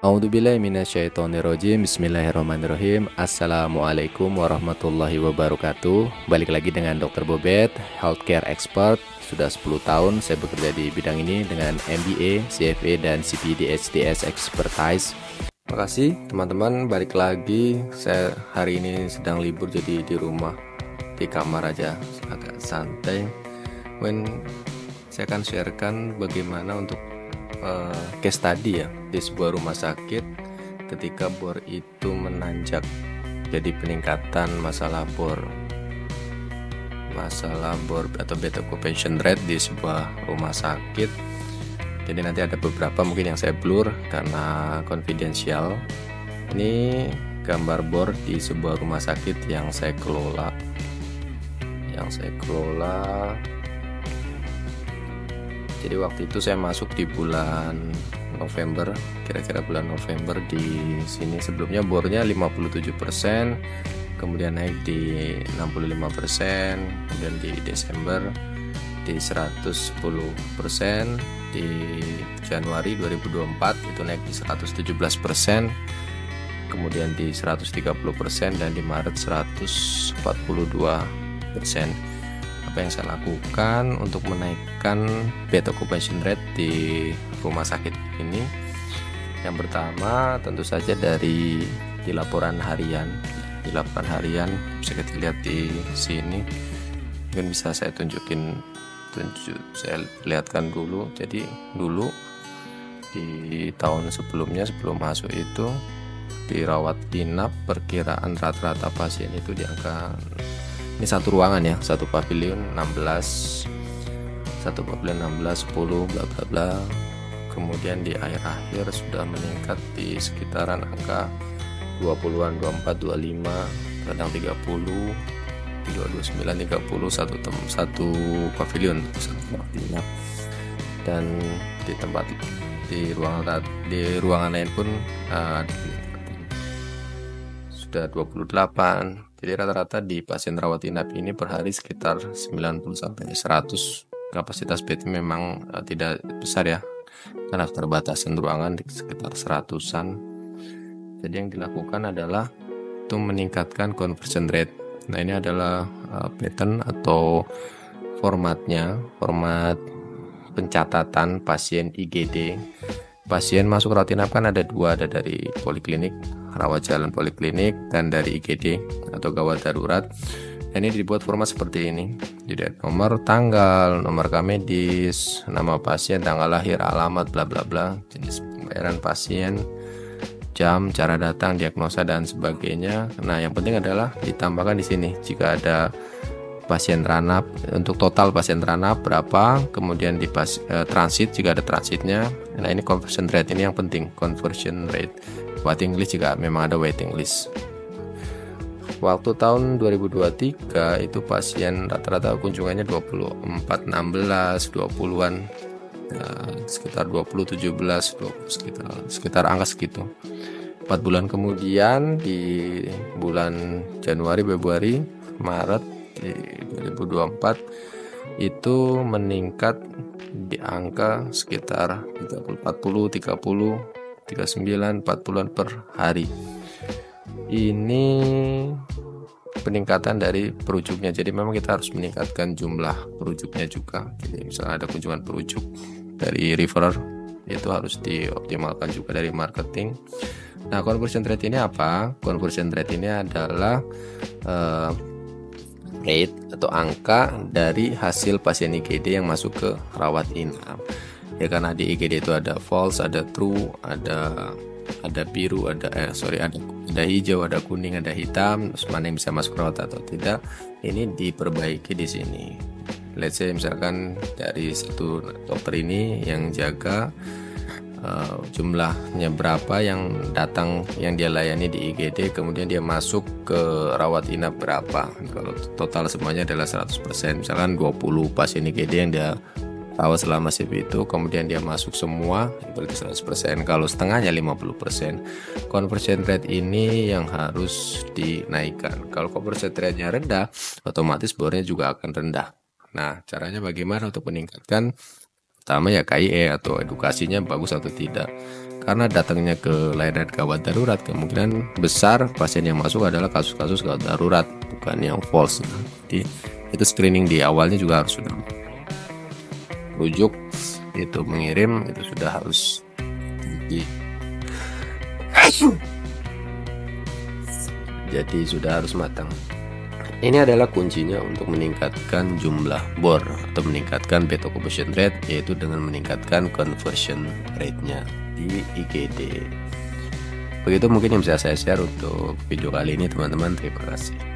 A'udzubillahi minasyaitonirrajim. Bismillahirrahmanirrahim. Assalamualaikum warahmatullahi wabarakatuh. Balik lagi dengan Dr. Bobet, healthcare expert. Sudah 10 tahun saya bekerja di bidang ini dengan MBA, CFA, dan CPD HTS Expertise. Terima kasih teman-teman, balik lagi. Saya hari ini sedang libur, jadi di rumah, di kamar aja, agak santai. Saya akan sharekan bagaimana untuk case study ya di sebuah rumah sakit ketika bor itu menanjak, jadi peningkatan masalah bor atau bed occupation rate di sebuah rumah sakit. Jadi nanti ada beberapa mungkin yang saya blur karena confidential. Ini gambar bor di sebuah rumah sakit yang saya kelola. Jadi waktu itu saya masuk di bulan November, kira-kira bulan November di sini. Sebelumnya bornya 57%, kemudian naik di 65%, kemudian di Desember di 110%, di Januari 2024 itu naik di 117%, kemudian di 130%, dan di Maret 142%. Apa yang saya lakukan untuk menaikkan bed occupation rate di rumah sakit ini? Yang pertama tentu saja di laporan harian. Di laporan harian bisa kita lihat di sini, mungkin bisa saya saya lihatkan dulu. Jadi dulu di tahun sebelumnya, sebelum masuk itu, dirawat inap perkiraan rata-rata pasien itu di angka, ini satu ruangan ya, satu pavilion 16, 10 bla bla bla. Kemudian di akhir-akhir sudah meningkat di sekitaran angka 20-an, 24, 25, kadang 30, 29, 30, satu pavilion, satu inap. Dan di ruangan lain pun sudah 28. Jadi rata-rata di pasien rawat inap ini per hari sekitar 90 sampai 100. Kapasitas bed memang tidak besar ya, karena keterbatasan ruangan di sekitar 100-an. Jadi yang dilakukan adalah itu meningkatkan conversion rate. Nah, ini adalah pattern atau format pencatatan pasien IGD. Pasien masuk rawat inap kan ada dua, ada dari poliklinik, rawat jalan poliklinik, dan dari IGD atau gawat darurat. Dan ini dibuat format seperti ini. Jadi nomor tanggal, nomor medis, nama pasien, tanggal lahir, alamat, bla bla bla, jenis pembayaran pasien, jam, cara datang, diagnosa, dan sebagainya. Nah, yang penting adalah ditambahkan di sini jika ada pasien ranap, untuk total pasien ranap berapa, kemudian di transit jika ada transitnya. Nah, ini conversion rate, ini yang penting, conversion rate. Waiting list jika memang ada waiting list. Waktu tahun 2023 itu pasien rata-rata kunjungannya 24, 16, 20-an, sekitar 20, 17, 20, sekitar angka segitu. 4 bulan kemudian di bulan Januari, Februari, Maret di 2024 itu meningkat di angka sekitar 40, 30, 39, 40-an per hari. Ini peningkatan dari perujuknya. Jadi memang kita harus meningkatkan jumlah perujuknya juga. Jadi misalnya ada kunjungan perujuk dari referrer, itu harus dioptimalkan juga dari marketing. Nah, conversion rate ini apa? Conversion rate ini adalah rate atau angka dari hasil pasien IGD yang masuk ke rawat inap. Ya, karena di IGD itu ada false, ada true, ada biru, ada hijau, ada kuning, ada hitam. Terus mana yang bisa masuk rawat atau tidak, ini diperbaiki di sini. Let's say misalkan dari satu dokter ini yang jaga, jumlahnya berapa yang datang, yang dia layani di IGD, kemudian dia masuk ke rawat inap berapa. Kalau total semuanya adalah 100%, misalkan 20 pasien IGD yang dia rawat selama shift itu, kemudian dia masuk semua, berarti 100%. Kalau setengahnya 50%. Conversion rate ini yang harus dinaikkan. Kalau conversion rate-nya rendah, otomatis bornya juga akan rendah. Nah, caranya bagaimana untuk meningkatkan Pertama ya KIE atau edukasinya bagus atau tidak. Karena datangnya ke layanan gawat darurat, kemungkinan besar pasien yang masuk adalah kasus-kasus gawat darurat, bukan yang false. Jadi itu screening di awalnya juga harus sudah rujuk, itu mengirim itu sudah harus jadi sudah harus matang. Ini adalah kuncinya untuk meningkatkan jumlah bor atau meningkatkan bed occupation rate, yaitu dengan meningkatkan conversion rate-nya di IGD. Begitu mungkin yang bisa saya share untuk video kali ini teman-teman. Terima kasih.